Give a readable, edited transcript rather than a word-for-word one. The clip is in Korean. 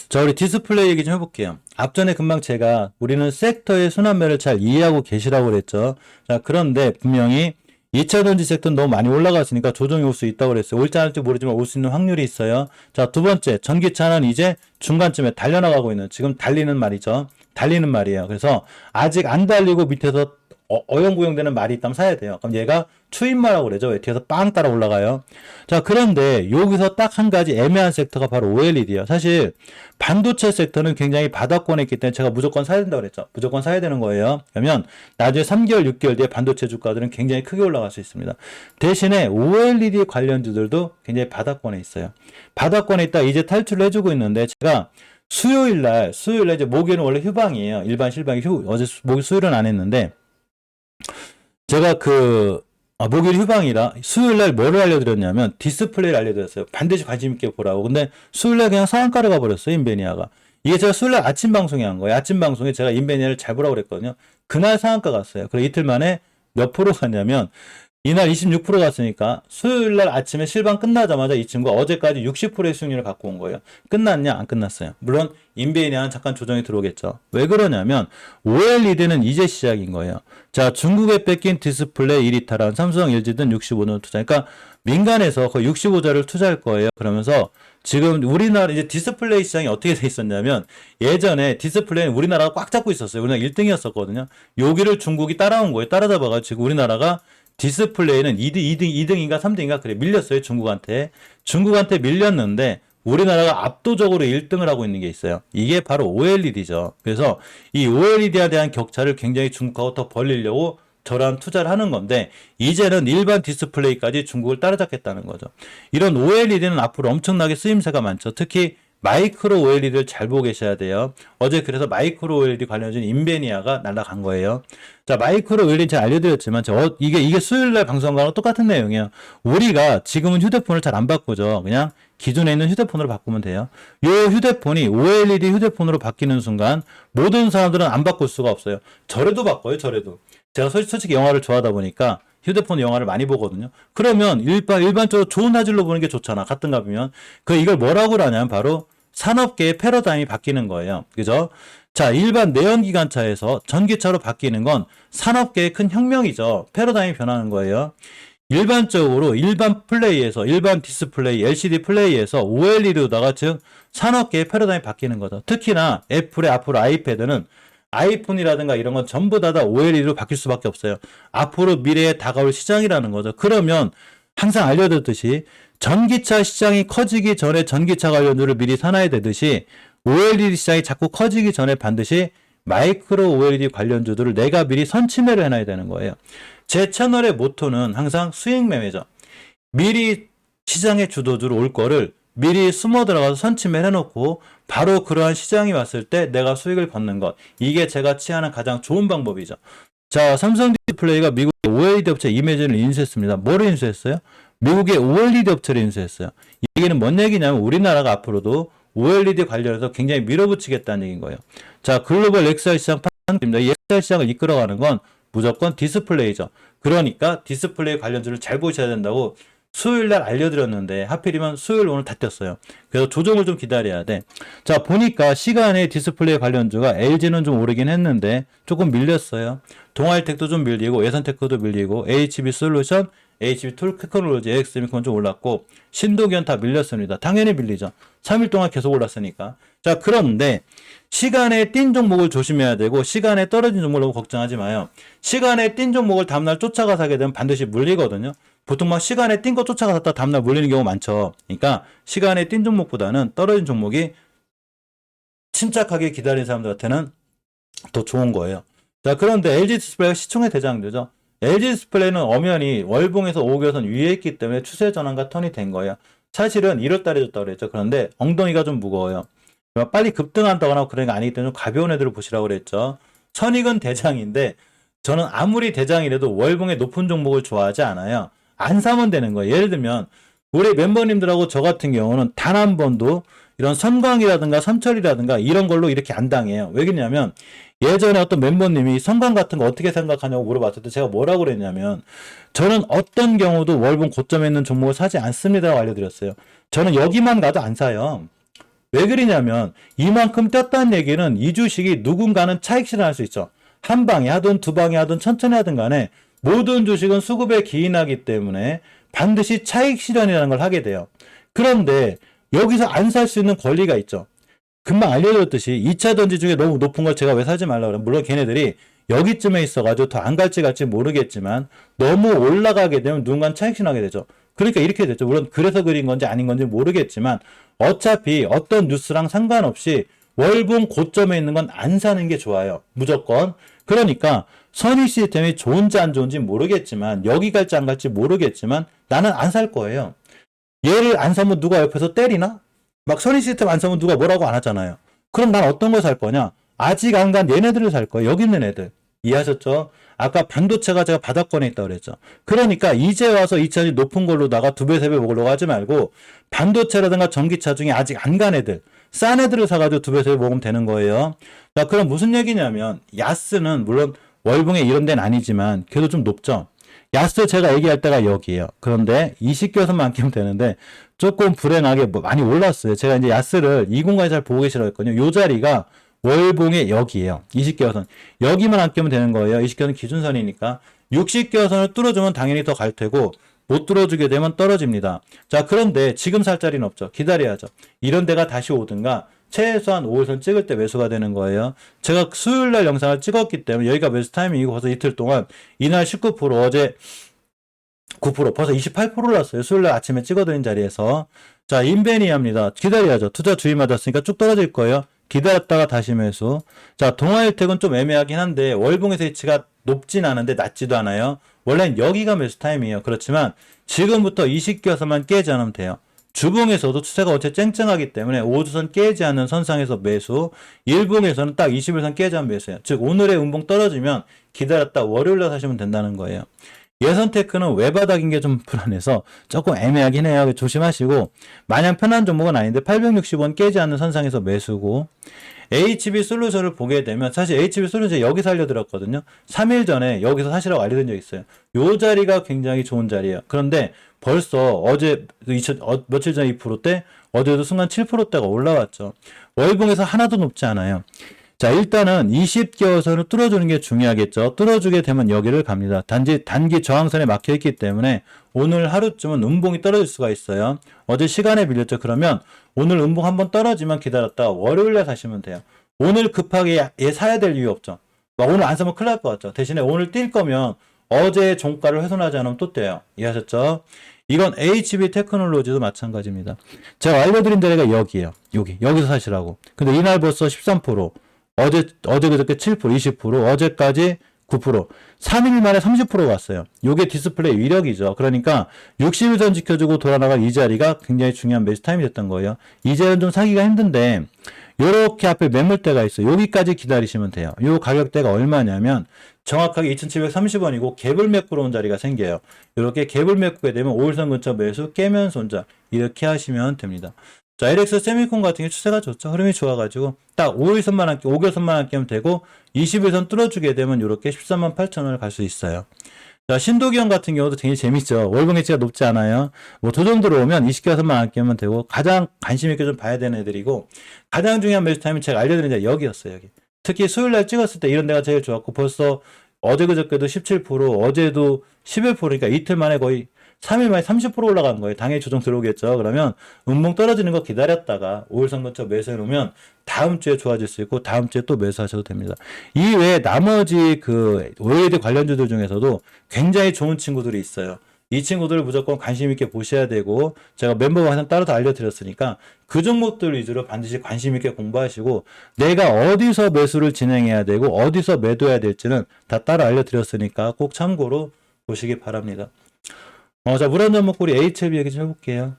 자, 우리 디스플레이 얘기 좀 해볼게요. 앞전에 금방 제가 우리는 섹터의 순환매를 잘 이해하고 계시라고 그랬죠. 자, 그런데 분명히 2차 전지 섹터는 너무 많이 올라갔으니까 조정이 올 수 있다고 그랬어요. 올지 않을지 모르지만 올 수 있는 확률이 있어요. 자, 두 번째, 전기차는 이제 중간쯤에 달려나가고 있는, 지금 달리는 말이죠. 달리는 말이에요. 그래서 아직 안 달리고 밑에서 어영부영되는 말이 있다면 사야 돼요. 그럼 얘가 추임마라고 그러죠. 왜 뒤에서 빵 따라 올라가요. 자, 그런데 여기서 딱 한 가지 애매한 섹터가 바로 OLED예요. 사실 반도체 섹터는 굉장히 바닥권에 있기 때문에 제가 무조건 사야 된다고 그랬죠. 무조건 사야 되는 거예요. 그러면 나중에 3개월, 6개월 뒤에 반도체 주가들은 굉장히 크게 올라갈 수 있습니다. 대신에 OLED 관련주들도 굉장히 바닥권에 있어요. 바닥권에 있다 이제 탈출을 해주고 있는데 제가 수요일날 이제 목요일은 원래 휴방이에요. 일반 실방이 어제 목요일 수요일은 안 했는데 제가 목요일 휴방이라 수요일날 뭐를 알려드렸냐면 디스플레이를 알려드렸어요. 반드시 관심 있게 보라고. 근데 수요일날 그냥 상한가를 가버렸어요. 인베니아가. 이게 제가 수요일날 아침 방송에 한 거예요. 아침 방송에 제가 인베니아를 잘 보라고 그랬거든요. 그날 상한가 갔어요. 그래 이틀 만에 몇 프로 갔냐면 이날 26% 갔으니까 수요일날 아침에 실방 끝나자마자 이 친구가 어제까지 60%의 수익률을 갖고 온 거예요. 끝났냐? 안 끝났어요. 물론 인베이니아는 잠깐 조정이 들어오겠죠. 왜 그러냐면 OLED는 이제 시작인 거예요. 자, 중국에 뺏긴 디스플레이 1위타란 삼성, LG 등 65년 투자. 그러니까 민간에서 거의 65자를 투자할 거예요. 그러면서 지금 우리나라 이제 디스플레이 시장이 어떻게 돼 있었냐면 예전에 디스플레이는 우리나라가 꽉 잡고 있었어요. 우리나라 1등이었었거든요. 여기를 중국이 따라온 거예요. 따라잡아가지고 지금 우리나라가 디스플레이는 2등인가 3등인가 그래 밀렸어요. 중국한테 밀렸는데 우리나라가 압도적으로 1등을 하고 있는 게 있어요. 이게 바로 OLED죠. 그래서 이 OLED에 대한 격차를 굉장히 중국하고 더 벌리려고 저런 투자를 하는 건데 이제는 일반 디스플레이까지 중국을 따라잡겠다는 거죠. 이런 OLED는 앞으로 엄청나게 쓰임새가 많죠. 특히 마이크로 OLED를 잘 보고 계셔야 돼요. 어제 그래서 마이크로 OLED 관련된 인베니아가 날아간 거예요. 자, 마이크로 OLED 제가 알려드렸지만 이게 수요일날 방송과는 똑같은 내용이에요. 우리가 지금은 휴대폰을 잘 안 바꾸죠. 그냥 기존에 있는 휴대폰으로 바꾸면 돼요. 이 휴대폰이 OLED 휴대폰으로 바뀌는 순간 모든 사람들은 안 바꿀 수가 없어요. 저래도 바꿔요. 저래도. 제가 솔직히 영화를 좋아하다 보니까 휴대폰 영화를 많이 보거든요. 그러면 일반적으로 좋은 화질로 보는 게 좋잖아. 같은 값이면. 이걸 뭐라고 하냐면 바로 산업계의 패러다임이 바뀌는 거예요. 그죠? 자, 일반 내연기관차에서 전기차로 바뀌는 건 산업계의 큰 혁명이죠. 패러다임이 변하는 거예요. 일반적으로 일반 디스플레이, LCD 플레이에서 OLED로다가 즉 산업계의 패러다임이 바뀌는 거죠. 특히나 애플의 앞으로 아이패드는 아이폰이라든가 이런 건 전부 다 OLED로 바뀔 수밖에 없어요. 앞으로 미래에 다가올 시장이라는 거죠. 그러면 항상 알려드렸듯이 전기차 시장이 커지기 전에 전기차 관련주를 미리 사놔야 되듯이 OLED 시장이 자꾸 커지기 전에 반드시 마이크로 OLED 관련주들을 내가 미리 선침해를 해놔야 되는 거예요. 제 채널의 모토는 항상 수익 매매죠. 미리 시장의 주도주로 올 거를 미리 숨어 들어가서 선침을 해놓고 바로 그러한 시장이 왔을 때 내가 수익을 받는 것. 이게 제가 취하는 가장 좋은 방법이죠. 자, 삼성 디스플레이가 미국의 OLED 업체 이매진을 인수했습니다. 뭐를 인수했어요? 미국의 OLED 업체를 인수했어요. 이 얘기는 뭔 얘기냐면 우리나라가 앞으로도 OLED 관련해서 굉장히 밀어붙이겠다는 얘기인 거예요. 자, 글로벌 엑셀 시장 판입니다. 이 엑셀 시장을 이끌어가는 건 무조건 디스플레이죠. 그러니까 디스플레이 관련주를 잘 보셔야 된다고 수요일날 알려드렸는데 하필이면 수요일 오늘 다 떴어요. 그래서 조정을 좀 기다려야 돼. 자, 보니까 시간에 디스플레이 관련주가 LG는 좀 오르긴 했는데 조금 밀렸어요. 동아일텍도 좀 밀리고 예선테크도 밀리고 HB솔루션, HB테크놀로지, AX미콘 좀 올랐고 신도기현 다 밀렸습니다. 당연히 밀리죠. 3일 동안 계속 올랐으니까. 자, 그런데 시간에 뛴 종목을 조심해야 되고 시간에 떨어진 종목을 너무 걱정하지 마요. 시간에 뛴 종목을 다음날 쫓아가 사게 되면 반드시 물리거든요. 보통 막 시간에 뛴 거 쫓아가 샀다 다음날 물리는 경우 많죠. 그러니까 시간에 뛴 종목보다는 떨어진 종목이 침착하게 기다린 사람들한테는 더 좋은 거예요. 자, 그런데 LG 디스플레이가 시총의 대장주죠. LG 디스플레이는 엄연히 월봉에서 5개선 위에 있기 때문에 추세 전환과 턴이 된 거예요. 사실은 1월달에 줬다고 그랬죠. 그런데 엉덩이가 좀 무거워요. 빨리 급등한다거나 그런 게 아니기 때문에 좀 가벼운 애들을 보시라고 그랬죠. 선익은 대장인데 저는 아무리 대장이라도 월봉의 높은 종목을 좋아하지 않아요. 안 사면 되는 거예요. 예를 들면 우리 멤버님들하고 저 같은 경우는 단 한 번도 이런 선광이라든가 삼철이라든가 이런 걸로 이렇게 안 당해요. 왜 그러냐면 예전에 어떤 멤버님이 선광 같은 거 어떻게 생각하냐고 물어봤을 때 제가 뭐라고 그랬냐면 저는 어떤 경우도 월봉 고점에 있는 종목을 사지 않습니다라고 알려드렸어요. 저는 여기만 가도 안 사요. 왜 그러냐면 이만큼 떴다는 얘기는 이 주식이 누군가는 차익 실현할 수 있죠. 한 방에 하든 두 방에 하든 천천히 하든 간에 모든 주식은 수급에 기인하기 때문에 반드시 차익 실현이라는 걸 하게 돼요. 그런데 여기서 안 살 수 있는 권리가 있죠. 금방 알려드렸듯이 2차 전지 중에 너무 높은 걸 제가 왜 사지 말라고 그래요. 물론 걔네들이 여기쯤에 있어가지고 더 안 갈지 모르겠지만 너무 올라가게 되면 누군가는 차익 실현하게 되죠. 그러니까 이렇게 됐죠. 물론 그래서 그린 건지 아닌 건지 모르겠지만 어차피 어떤 뉴스랑 상관없이 월봉 고점에 있는 건 안 사는 게 좋아요. 무조건. 그러니까 선의 시스템이 좋은지 안 좋은지 모르겠지만 여기 갈지 안 갈지 모르겠지만 나는 안 살 거예요. 얘를 안 사면 누가 옆에서 때리나? 막 선의 시스템 안 사면 누가 뭐라고 안 하잖아요. 그럼 난 어떤 걸 살 거냐? 아직 안 간 얘네들을 살 거예요. 여기 있는 애들. 이해하셨죠? 아까 반도체가 제가 바닥권에 있다고 그랬죠. 그러니까 이제 와서 2차전지 높은 걸로다가 2배, 3배 먹으려고 하지 말고 반도체라든가 전기차 중에 아직 안 간 애들, 싼 애들을 사가지고 2배, 3배 먹으면 되는 거예요. 자, 그럼 무슨 얘기냐면 야스는 물론 월봉에 이런 데는 아니지만 그래도 좀 높죠. 야스 제가 얘기할 때가 여기에요. 그런데 20교선만 안 끼면 되는데 조금 불행하게 많이 올랐어요. 제가 이제 야스를 이 공간에 잘 보고 계시라고 했거든요. 요 자리가 월봉의 여기에요. 20개선. 여기만 안 끼면 되는 거예요. 20개선 기준선이니까. 60개선을 뚫어주면 당연히 더 갈 테고 못 뚫어주게 되면 떨어집니다. 자, 그런데 지금 살 자리는 없죠. 기다려야죠. 이런 데가 다시 오든가 최소한 5일선 찍을 때 매수가 되는 거예요. 제가 수요일날 영상을 찍었기 때문에 여기가 매수 타이밍이고 벌써 이틀 동안 이날 19% 어제 9% 벌써 28% 올랐어요. 수요일날 아침에 찍어드린 자리에서. 자, 인베니아입니다. 기다려야죠. 투자 주의 맞았으니까 쭉 떨어질 거예요. 기다렸다가 다시 매수. 자, 동아일텍은 좀 애매하긴 한데 월봉에서 위치가 높진 않은데 낮지도 않아요. 원래는 여기가 매수 타임이에요. 그렇지만 지금부터 20개선만 깨지 않으면 돼요. 주봉에서도 추세가 어째 쨍쨍하기 때문에 5주선 깨지 않는 선상에서 매수, 일봉에서는 딱 21선 깨지 않은 매수예요. 즉 오늘의 음봉 떨어지면 기다렸다 월요일날 사시면 된다는 거예요. 예선테크는 외바닥인 게 좀 불안해서 조금 애매하긴 해요. 조심하시고 마냥 편한 종목은 아닌데 860원 깨지 않는 선상에서 매수고 HB 솔루션을 보게 되면 사실 HB 솔루션 여기서 알려드렸거든요. 3일 전에 여기서 사시라고 알려드린 적 있어요. 요 자리가 굉장히 좋은 자리예요. 그런데 벌써 어제 며칠 전 2%대 어제도 순간 7%대가 올라왔죠. 월봉에서 하나도 높지 않아요. 자, 일단은 20개선을 뚫어주는 게 중요하겠죠. 뚫어주게 되면 여기를 갑니다. 단기 저항선에 막혀있기 때문에 오늘 하루쯤은 음봉이 떨어질 수가 있어요. 어제 시간에 밀렸죠. 그러면 오늘 음봉 한번 떨어지면 기다렸다가 월요일에 사시면 돼요. 오늘 급하게 얘 사야 될 이유 없죠. 막 오늘 안 사면 큰일 날 것 같죠. 대신에 오늘 뛸 거면 어제 종가를 훼손하지 않으면 또 떼요. 이해하셨죠? 이건 HB 테크놀로지도 마찬가지입니다. 제가 알려드린 데가 여기에요. 여기서 사시라고. 근데 이날 벌써 13%. 어제 그저께 7%, 20%, 어제까지 9%, 3일 만에 30% 갔어요. 요게 디스플레이 위력이죠. 그러니까 60일선 지켜주고 돌아나갈 이 자리가 굉장히 중요한 매수 타임이 됐던 거예요. 이 자리는 좀 사기가 힘든데 요렇게 앞에 매물대가 있어요. 여기까지 기다리시면 돼요. 요 가격대가 얼마냐면 정확하게 2,730원이고 갭을 메꾸러 온 자리가 생겨요. 이렇게 갭을 메꾸게 되면 5일선 근처 매수 깨면 손자 이렇게 하시면 됩니다. 자, LX 세미콘 같은 게 추세가 좋죠. 흐름이 좋아가지고 딱 5일선만 안 끼, 5개선만 안 끼면 되고 20일선 뚫어주게 되면 이렇게 13만 8천원을 갈 수 있어요. 자, 신도기형 같은 경우도 되게 재밌죠. 월봉 해치가 높지 않아요. 뭐 저 정도로 오면 20개선만 안 끼면 되고 가장 관심 있게 좀 봐야 되는 애들이고 가장 중요한 매수 타임은 제가 알려드린 자 여기였어요. 여기. 특히 수요일날 찍었을 때 이런 데가 제일 좋았고 벌써 어제 그저께도 17%, 어제도 11%니까 이틀 만에 거의 3일 만에 30% 올라간 거예요. 당연히 조정 들어오겠죠. 그러면 음봉 떨어지는 거 기다렸다가 5일선 근처 매수해 놓으면 다음 주에 좋아질 수 있고 다음 주에 또 매수하셔도 됩니다. 이 외에 나머지 그 OLED 관련주들 중에서도 굉장히 좋은 친구들이 있어요. 이 친구들을 무조건 관심 있게 보셔야 되고 제가 멤버가 항상 따로 알려드렸으니까 그 종목들 위주로 반드시 관심 있게 공부하시고 내가 어디서 매수를 진행해야 되고 어디서 매도해야 될지는 다 따로 알려드렸으니까 꼭 참고로 보시기 바랍니다. 자, 물 한 잔 먹고 우리 HLB 얘기 좀 해볼게요.